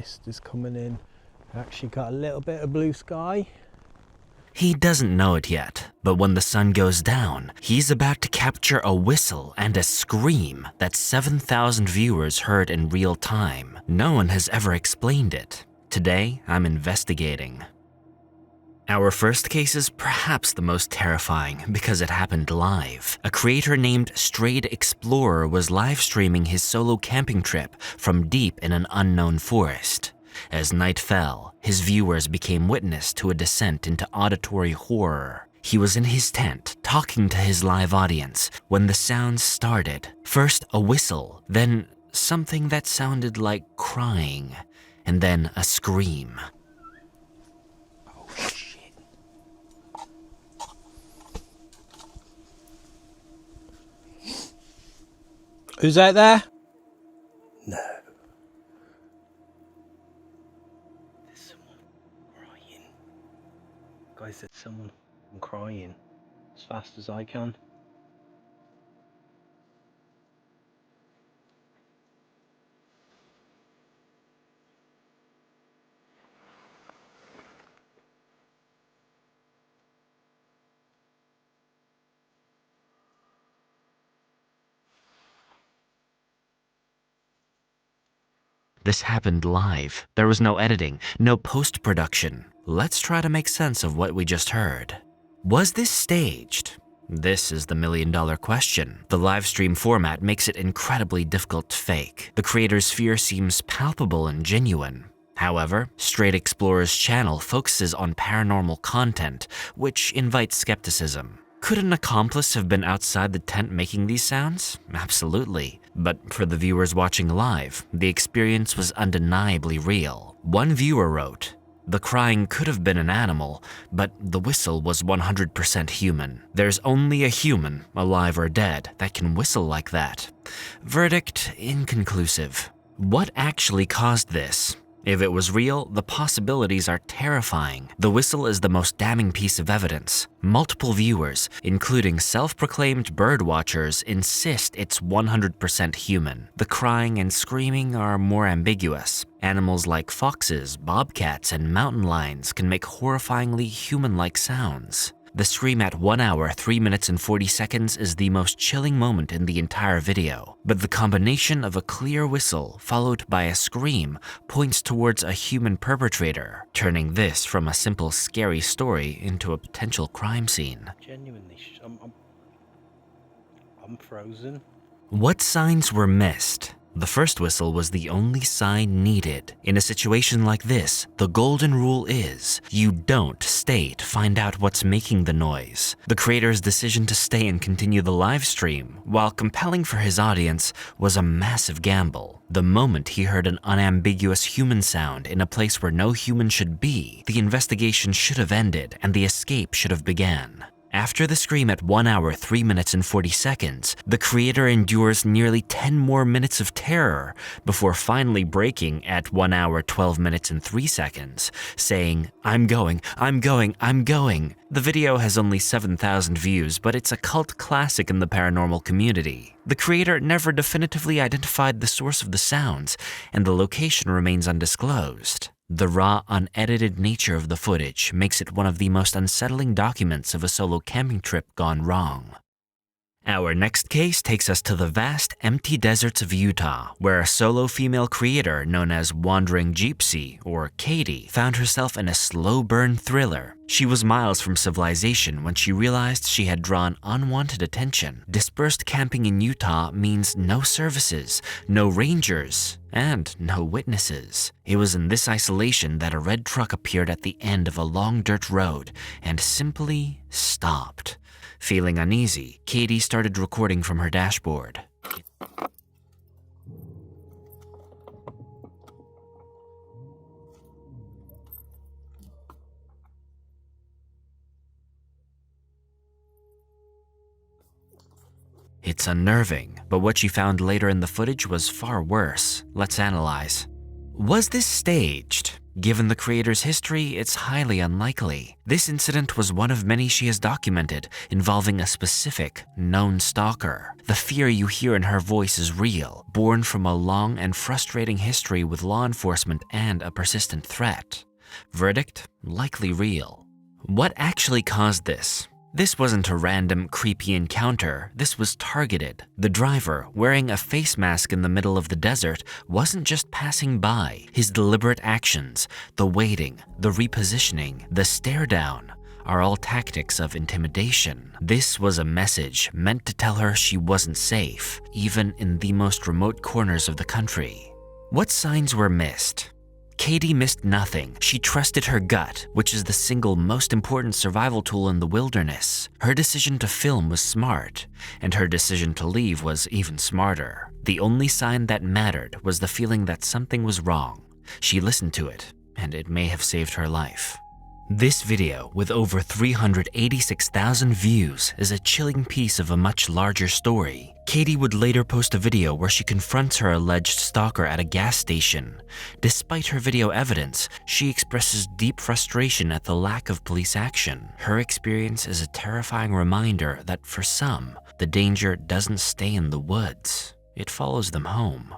mist is coming in. Actually got a little bit of blue sky. He doesn't know it yet, but when the sun goes down, he's about to capture a whistle and a scream that 7,000 viewers heard in real time. No one has ever explained it. Today, I'm investigating. Our first case is perhaps the most terrifying because it happened live. A creator named Strayed Explorer was live streaming his solo camping trip from deep in an unknown forest. As night fell, his viewers became witness to a descent into auditory horror. He was in his tent, talking to his live audience, when the sounds started. First a whistle, then something that sounded like crying, and then a scream. Oh shit. Who's out there? No. I said someone, I'm crying as fast as I can. This happened live. There was no editing, no post-production. Let's try to make sense of what we just heard. Was this staged? This is the million-dollar question. The live stream format makes it incredibly difficult to fake. The creator's fear seems palpable and genuine. However, Strayed Explorer's channel focuses on paranormal content, which invites skepticism. Could an accomplice have been outside the tent making these sounds? Absolutely. But for the viewers watching live, the experience was undeniably real. One viewer wrote, "The crying could have been an animal, but the whistle was 100% human. There's only a human, alive or dead, that can whistle like that." Verdict inconclusive. What actually caused this? If it was real, the possibilities are terrifying. The whistle is the most damning piece of evidence. Multiple viewers, including self-proclaimed bird watchers, insist it's 100% human. The crying and screaming are more ambiguous. Animals like foxes, bobcats, and mountain lions can make horrifyingly human-like sounds. The scream at 1 hour, 3 minutes, and 40 seconds is the most chilling moment in the entire video. But the combination of a clear whistle followed by a scream points towards a human perpetrator, turning this from a simple scary story into a potential crime scene. Genuinely, I'm frozen. What signs were missed? The first whistle was the only sign needed. In a situation like this, the golden rule is, you don't stay to find out what's making the noise. The creator's decision to stay and continue the live stream, while compelling for his audience, was a massive gamble. The moment he heard an unambiguous human sound in a place where no human should be, the investigation should have ended and the escape should have began. After the scream at 1 hour, 3 minutes, and 40 seconds, the creator endures nearly 10 more minutes of terror before finally breaking at 1 hour, 12 minutes, and 3 seconds, saying, "I'm going, I'm going, I'm going." The video has only 7,000 views, but it's a cult classic in the paranormal community. The creator never definitively identified the source of the sounds, and the location remains undisclosed. The raw, unedited nature of the footage makes it one of the most unsettling documents of a solo camping trip gone wrong. Our next case takes us to the vast, empty deserts of Utah, where a solo female creator known as Wandering Gypsy, or Katie, found herself in a slow burn thriller. She was miles from civilization when she realized she had drawn unwanted attention. Dispersed camping in Utah means no services, no rangers, and no witnesses. It was in this isolation that a red truck appeared at the end of a long dirt road and simply stopped. Feeling uneasy, Katie started recording from her dashboard. It's unnerving, but what she found later in the footage was far worse. Let's analyze. Was this staged? Given the creator's history, it's highly unlikely. This incident was one of many she has documented involving a specific, known stalker. The fear you hear in her voice is real, born from a long and frustrating history with law enforcement and a persistent threat. Verdict: likely real. What actually caused this? This wasn't a random, creepy encounter. This was targeted. The driver, wearing a face mask in the middle of the desert, wasn't just passing by. His deliberate actions, the waiting, the repositioning, the stare down, are all tactics of intimidation. This was a message meant to tell her she wasn't safe, even in the most remote corners of the country. What signs were missed? Katie missed nothing. She trusted her gut, which is the single most important survival tool in the wilderness. Her decision to film was smart, and her decision to leave was even smarter. The only sign that mattered was the feeling that something was wrong. She listened to it, and it may have saved her life. This video, with over 386,000 views, is a chilling piece of a much larger story. Katie would later post a video where she confronts her alleged stalker at a gas station. Despite her video evidence, she expresses deep frustration at the lack of police action. Her experience is a terrifying reminder that for some, the danger doesn't stay in the woods. It follows them home.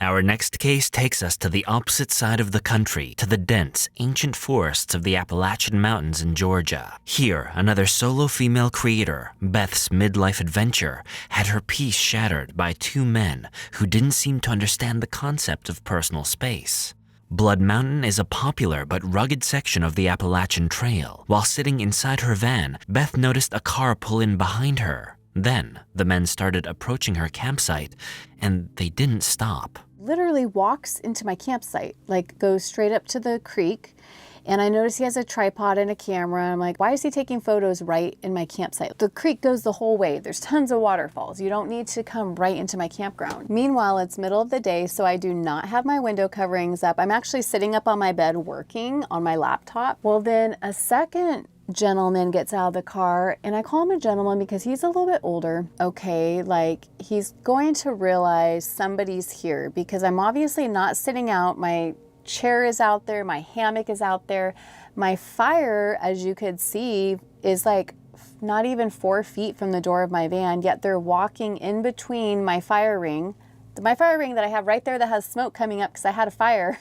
Our next case takes us to the opposite side of the country, to the dense, ancient forests of the Appalachian Mountains in Georgia. Here, another solo female creator, Beth's midlife adventure, had her peace shattered by two men who didn't seem to understand the concept of personal space. Blood Mountain is a popular but rugged section of the Appalachian Trail. While sitting inside her van, Beth noticed a car pull in behind her. Then, the men started approaching her campsite, and they didn't stop. Literally walks into my campsite, like goes straight up to the creek. And I notice he has a tripod and a camera. I'm like, why is he taking photos right in my campsite? The creek goes the whole way. There's tons of waterfalls. You don't need to come right into my campground. Meanwhile, it's middle of the day, so I do not have my window coverings up. I'm actually sitting up on my bed working on my laptop. Well, then a second gentleman gets out of the car, and I call him a gentleman because he's a little bit older. Okay, like he's going to realize somebody's here because I'm obviously not sitting out. My chair is out there, my hammock is out there. My fire, as you could see, is like not even 4 feet from the door of my van, yet they're walking in between my fire ring that I have right there that has smoke coming up because I had a fire,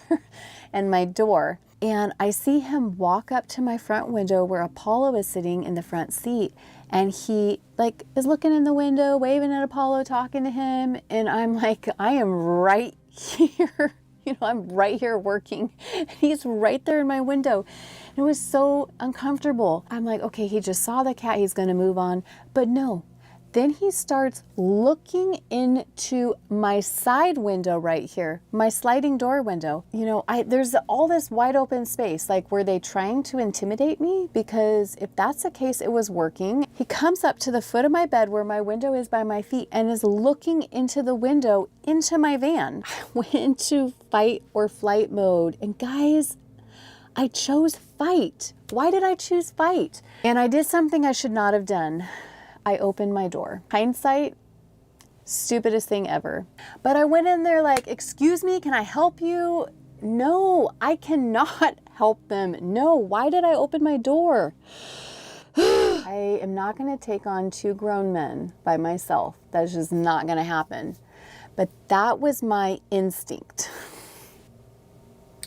and my door. And I see him walk up to my front window where Apollo is sitting in the front seat. And he like is looking in the window, waving at Apollo, talking to him. And I'm like, I am right here. I'm right here working. He's right there in my window. It was so uncomfortable. I'm like, okay, he just saw the cat. He's going to move on. But no. Then he starts looking into my side window right here, my sliding door window. There's all this wide open space. Like, were they trying to intimidate me? Because if that's the case, it was working. He comes up to the foot of my bed where my window is by my feet and is looking into the window into my van. I went into fight or flight mode. And guys, I chose fight. Why did I choose fight? And I did something I should not have done. I opened my door. Hindsight, stupidest thing ever. But I went in there like, excuse me, can I help you? No, I cannot help them. No, why did I open my door? I am not gonna take on 2 grown men by myself. That's just not gonna happen. But that was my instinct.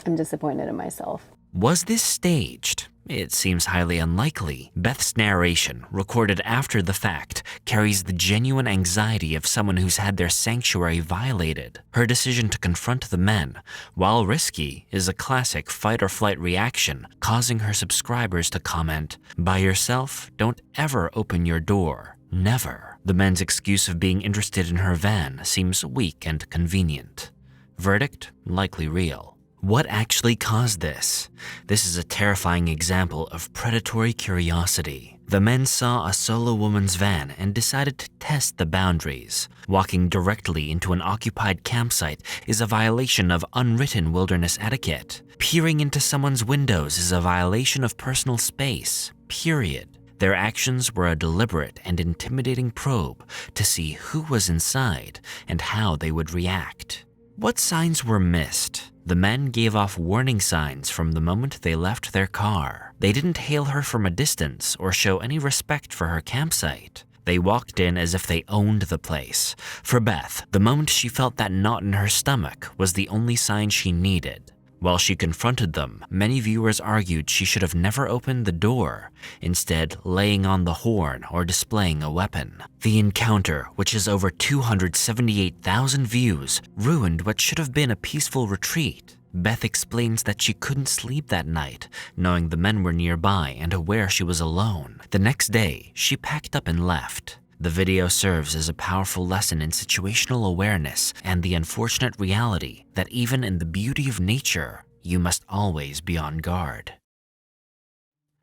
I'm disappointed in myself. Was this staged? It seems highly unlikely. Beth's narration, recorded after the fact, carries the genuine anxiety of someone who's had their sanctuary violated. Her decision to confront the men, while risky, is a classic fight-or-flight reaction, causing her subscribers to comment, "By yourself, don't ever open your door. Never." The men's excuse of being interested in her van seems weak and convenient. Verdict: likely real. What actually caused this? This is a terrifying example of predatory curiosity. The men saw a solo woman's van and decided to test the boundaries. Walking directly into an occupied campsite is a violation of unwritten wilderness etiquette. Peering into someone's windows is a violation of personal space, period. Their actions were a deliberate and intimidating probe to see who was inside and how they would react. What signs were missed? The men gave off warning signs from the moment they left their car. They didn't hail her from a distance or show any respect for her campsite. They walked in as if they owned the place. For Beth, the moment she felt that knot in her stomach was the only sign she needed. While she confronted them, many viewers argued she should have never opened the door, instead laying on the horn or displaying a weapon. The encounter, which has over 278,000 views, ruined what should have been a peaceful retreat. Beth explains that she couldn't sleep that night, knowing the men were nearby and aware she was alone. The next day, she packed up and left. The video serves as a powerful lesson in situational awareness and the unfortunate reality that even in the beauty of nature, you must always be on guard.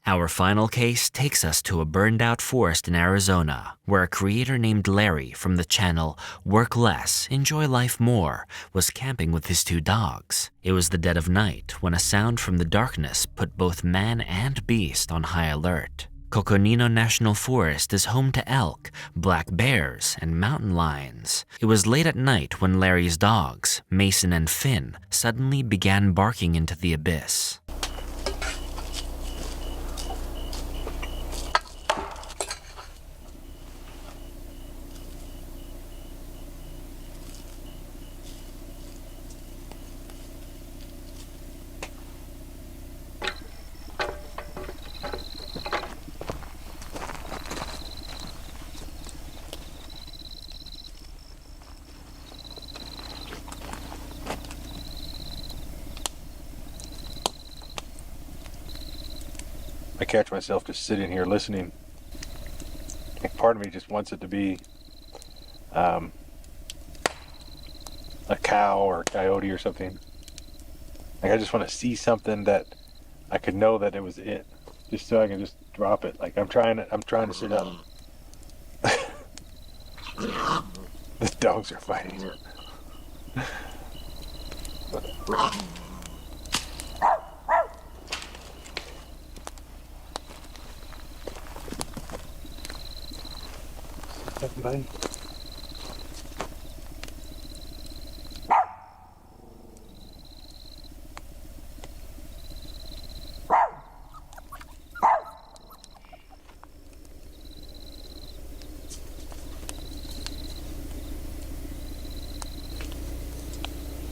Our final case takes us to a burned-out forest in Arizona, where a creator named Larry from the channel Work Less, Enjoy Life More was camping with his 2 dogs. It was the dead of night when a sound from the darkness put both man and beast on high alert. Coconino National Forest is home to elk, black bears, and mountain lions. It was late at night when Larry's dogs, Mason and Finn, suddenly began barking into the abyss. I catch myself just sitting here listening. Like part of me just wants it to be a cow or a coyote or something. Like I just want to see something that I could know that it was it, just so I can just drop it. Like I'm trying to sit up. The dogs are fighting. Buddy.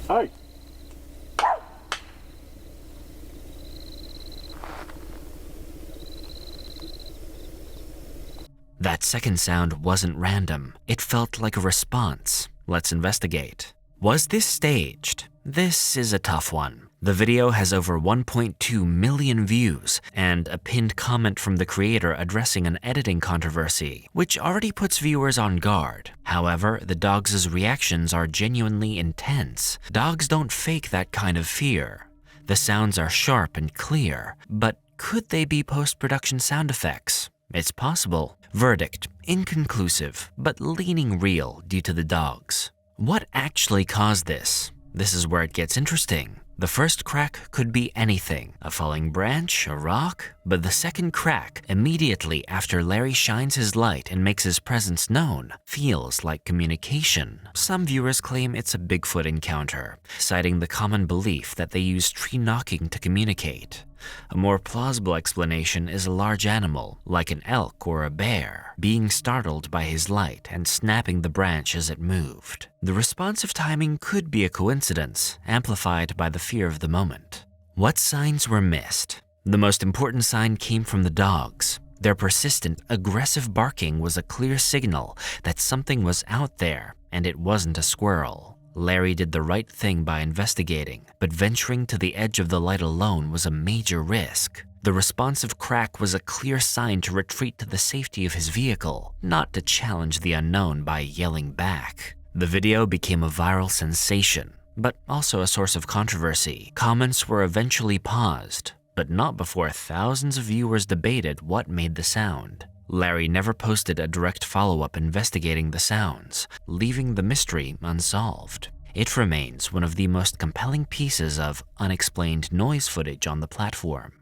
Hi. That second sound wasn't random. It felt like a response. Let's investigate. Was this staged? This is a tough one. The video has over 1.2 million views and a pinned comment from the creator addressing an editing controversy, which already puts viewers on guard. However, the dogs' reactions are genuinely intense. Dogs don't fake that kind of fear. The sounds are sharp and clear, but could they be post-production sound effects? It's possible. Verdict: inconclusive, but leaning real due to the dogs. What actually caused this? This is where it gets interesting. The first crack could be anything, a falling branch, a rock, but the second crack, immediately after Larry shines his light and makes his presence known, feels like communication. Some viewers claim it's a Bigfoot encounter, citing the common belief that they use tree knocking to communicate. A more plausible explanation is a large animal, like an elk or a bear, being startled by his light and snapping the branch as it moved. The responsive timing could be a coincidence, amplified by the fear of the moment. What signs were missed? The most important sign came from the dogs. Their persistent, aggressive barking was a clear signal that something was out there, and it wasn't a squirrel. Larry did the right thing by investigating, but venturing to the edge of the light alone was a major risk. The responsive crack was a clear sign to retreat to the safety of his vehicle, not to challenge the unknown by yelling back. The video became a viral sensation, but also a source of controversy. Comments were eventually paused, but not before thousands of viewers debated what made the sound. Larry never posted a direct follow-up investigating the sounds, leaving the mystery unsolved. It remains one of the most compelling pieces of unexplained noise footage on the platform.